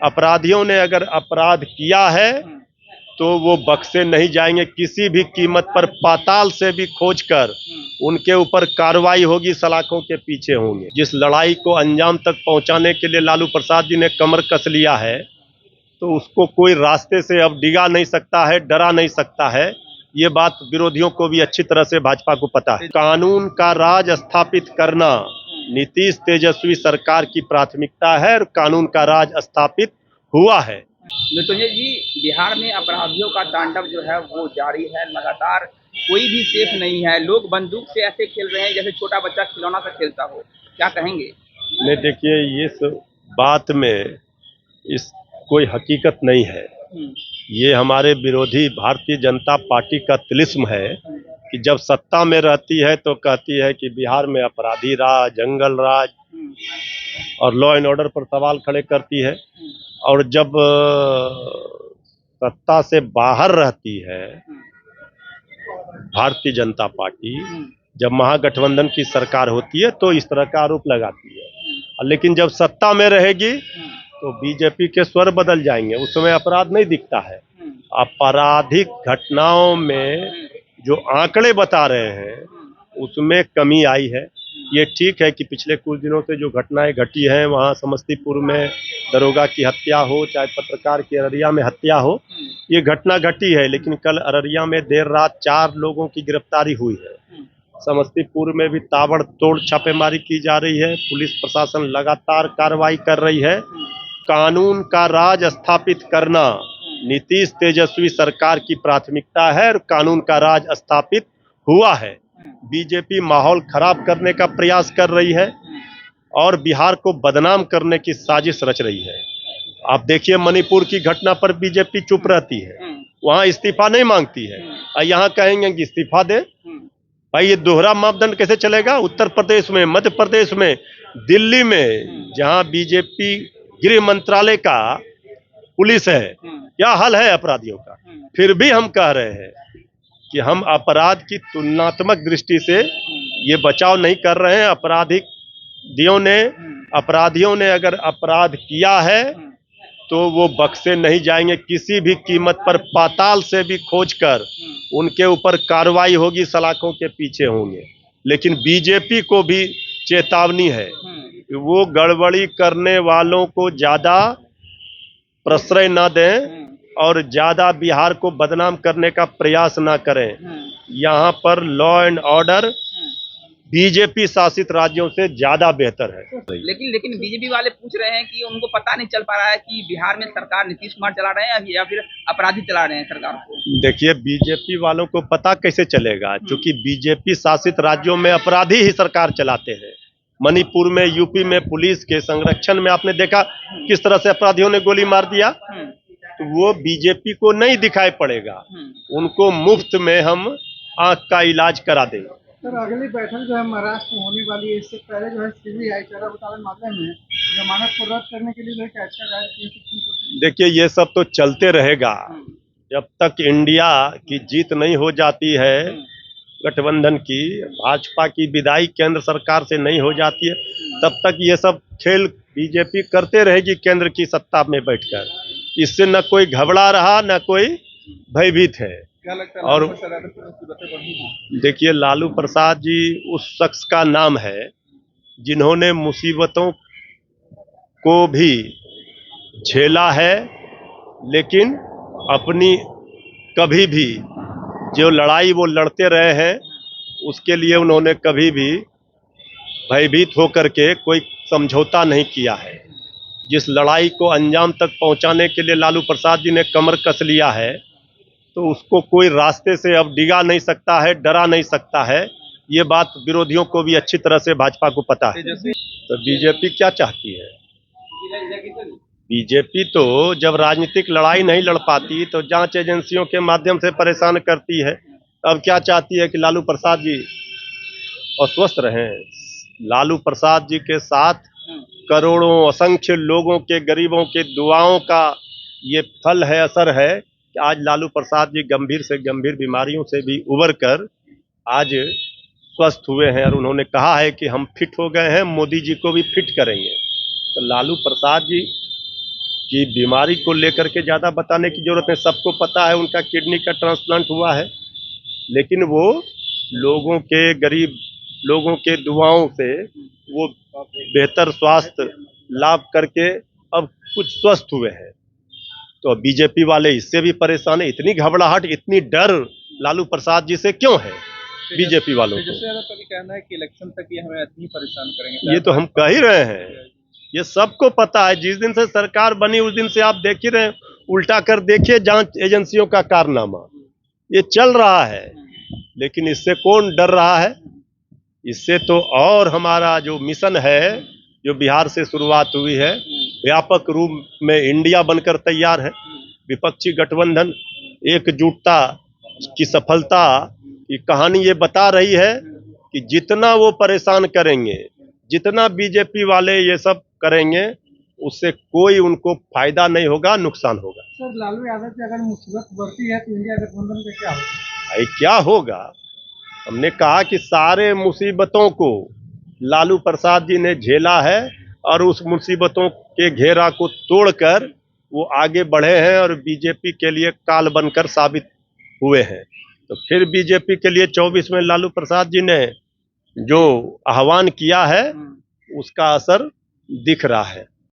अपराधियों ने अगर अपराध किया है तो वो बख्शे नहीं जाएंगे। किसी भी कीमत पर पाताल से भी खोजकर उनके ऊपर कार्रवाई होगी, सलाखों के पीछे होंगे। जिस लड़ाई को अंजाम तक पहुंचाने के लिए लालू प्रसाद जी ने कमर कस लिया है, तो उसको कोई रास्ते से अब डिगा नहीं सकता है, डरा नहीं सकता है। ये बात विरोधियों को भी अच्छी तरह से भाजपा को पता है। कानून का राज स्थापित करना नीतीश तेजस्वी सरकार की प्राथमिकता है और कानून का राज स्थापित हुआ है। मृत्युंजय जी, बिहार में अपराधियों का तांडव जो है वो जारी है लगातार। कोई भी सेफ नहीं है। लोग बंदूक से ऐसे खेल रहे हैं जैसे छोटा बच्चा खिलौना से खेलता हो। क्या कहेंगे? नहीं, देखिए, इस बात में इस कोई हकीकत नहीं है। ये हमारे विरोधी भारतीय जनता पार्टी का तिलिस्म है कि जब सत्ता में रहती है तो कहती है कि बिहार में अपराधी राज, जंगल राज और लॉ एंड ऑर्डर पर सवाल खड़े करती है। और जब सत्ता से बाहर रहती है भारतीय जनता पार्टी, जब महागठबंधन की सरकार होती है तो इस तरह का आरोप लगाती है। लेकिन जब सत्ता में रहेगी तो बीजेपी के स्वर बदल जाएंगे, उस समय अपराध नहीं दिखता है। आपराधिक घटनाओं में जो आंकड़े बता रहे हैं उसमें कमी आई है। ये ठीक है कि पिछले कुछ दिनों से जो घटनाएं घटी हैं, वहाँ समस्तीपुर में दरोगा की हत्या हो, चाहे पत्रकार की अररिया में हत्या हो, ये घटना घटी है। लेकिन कल अररिया में देर रात 4 लोगों की गिरफ्तारी हुई है। समस्तीपुर में भी ताबड़तोड़ छापेमारी की जा रही है। पुलिस प्रशासन लगातार कार्रवाई कर रही है। कानून का राज स्थापित करना नीतीश तेजस्वी सरकार की प्राथमिकता है और कानून का राज स्थापित हुआ है। बीजेपी माहौल खराब करने का प्रयास कर रही है और बिहार को बदनाम करने की साजिश रच रही है। आप देखिए, मणिपुर की घटना पर बीजेपी चुप रहती है, वहां इस्तीफा नहीं मांगती है, और यहाँ कहेंगे कि इस्तीफा दे। भाई, ये दोहरा मापदंड कैसे चलेगा? उत्तर प्रदेश में, मध्य प्रदेश में, दिल्ली में, जहां बीजेपी गृह मंत्रालय का पुलिस है, क्या हाल है अपराधियों का। फिर भी हम कह रहे हैं कि हम अपराध की तुलनात्मक दृष्टि से ये बचाव नहीं कर रहे हैं। अपराधियों ने अगर अपराध किया है तो वो बख्शे नहीं जाएंगे। किसी भी कीमत पर पाताल से भी खोजकर उनके ऊपर कार्रवाई होगी, सलाखों के पीछे होंगे। लेकिन बीजेपी को भी चेतावनी है कि वो गड़बड़ी करने वालों को ज्यादा प्रश्रय न दें और ज्यादा बिहार को बदनाम करने का प्रयास न करें। यहाँ पर लॉ एंड ऑर्डर बीजेपी शासित राज्यों से ज्यादा बेहतर है। लेकिन बीजेपी वाले पूछ रहे हैं कि उनको पता नहीं चल पा रहा है कि बिहार में सरकार नीतीश कुमार चला रहे हैं या फिर अपराधी चला रहे हैं सरकार को। देखिए, बीजेपी वालों को पता कैसे चलेगा, क्योंकि बीजेपी शासित राज्यों में अपराधी ही सरकार चलाते हैं। मणिपुर में, यूपी में पुलिस के संरक्षण में आपने देखा किस तरह से अपराधियों ने गोली मार दिया। तो वो बीजेपी को नहीं दिखाई पड़ेगा, उनको मुफ्त में हम आंख का इलाज करा देंगे। सर, अगली बैठक जो है महाराष्ट्र में होने वाली है, इससे पहले जो है सीबीआई चारा घोटाला मामले में जमानत को रद्द करने के लिए याचिका दायर की है। देखिए, ये सब तो चलते रहेगा जब तक इंडिया की जीत नहीं हो जाती है, गठबंधन की, भाजपा की विदाई केंद्र सरकार से नहीं हो जाती है, तब तक ये सब खेल बीजेपी करते रहेगी केंद्र की सत्ता में बैठकर। इससे न कोई घबरा रहा, न कोई भयभीत है। क्या लगता है? और देखिए, लालू प्रसाद जी उस शख्स का नाम है जिन्होंने मुसीबतों को भी झेला है, लेकिन अपनी कभी भी जो लड़ाई वो लड़ते रहे हैं उसके लिए उन्होंने कभी भी भयभीत होकर के कोई समझौता नहीं किया है। जिस लड़ाई को अंजाम तक पहुंचाने के लिए लालू प्रसाद जी ने कमर कस लिया है, तो उसको कोई रास्ते से अब डिगा नहीं सकता है, डरा नहीं सकता है। ये बात विरोधियों को भी अच्छी तरह से भाजपा को पता है। तो बीजेपी क्या चाहती है? बीजेपी तो जब राजनीतिक लड़ाई नहीं लड़ पाती तो जांच एजेंसियों के माध्यम से परेशान करती है। अब क्या चाहती है कि लालू प्रसाद जी अस्वस्थ रहें। लालू प्रसाद जी के साथ करोड़ों, असंख्य लोगों के, गरीबों के दुआओं का ये फल है, असर है कि आज लालू प्रसाद जी गंभीर से गंभीर बीमारियों से भी उबर कर आज स्वस्थ हुए हैं। और उन्होंने कहा है कि हम फिट हो गए हैं, मोदी जी को भी फिट करेंगे। तो लालू प्रसाद जी कि बीमारी को लेकर के ज़्यादा बताने की जरूरत है, सबको पता है उनका किडनी का ट्रांसप्लांट हुआ है, लेकिन वो लोगों के, गरीब लोगों के दुआओं से वो बेहतर स्वास्थ्य लाभ करके अब कुछ स्वस्थ हुए हैं। तो बीजेपी वाले इससे भी परेशान है। इतनी घबराहट, इतनी डर लालू प्रसाद जी से क्यों है बीजेपी वालों को? तेजस्वी यादव का भी कहना है कि इलेक्शन तक ये हमें इतनी परेशान करेंगे। ये तो हम कह ही रहे हैं, ये सबको पता है। जिस दिन से सरकार बनी उस दिन से आप देख ही रहे हैं। उल्टा कर देखिए जांच एजेंसियों का कारनामा, ये चल रहा है, लेकिन इससे कौन डर रहा है? इससे तो और हमारा जो मिशन है, जो बिहार से शुरुआत हुई है, व्यापक रूप में इंडिया बनकर तैयार है। विपक्षी गठबंधन एकजुटता की सफलता की कहानी ये बता रही है कि जितना वो परेशान करेंगे, जितना बीजेपी वाले ये सब करेंगे, उससे कोई उनको फायदा नहीं होगा, नुकसान होगा। सर, लालू यादव की अगर मुसीबत बढ़ती है तो इंडिया गठबंधन का क्या होगा? भाई क्या होगा? हमने कहा कि सारे मुसीबतों को लालू प्रसाद जी ने झेला है और उस मुसीबतों के घेरा को तोड़कर वो आगे बढ़े हैं और बीजेपी के लिए काल बनकर साबित हुए हैं। तो फिर बीजेपी के लिए 24 में लालू प्रसाद जी ने जो आह्वान किया है उसका असर दिख रहा है।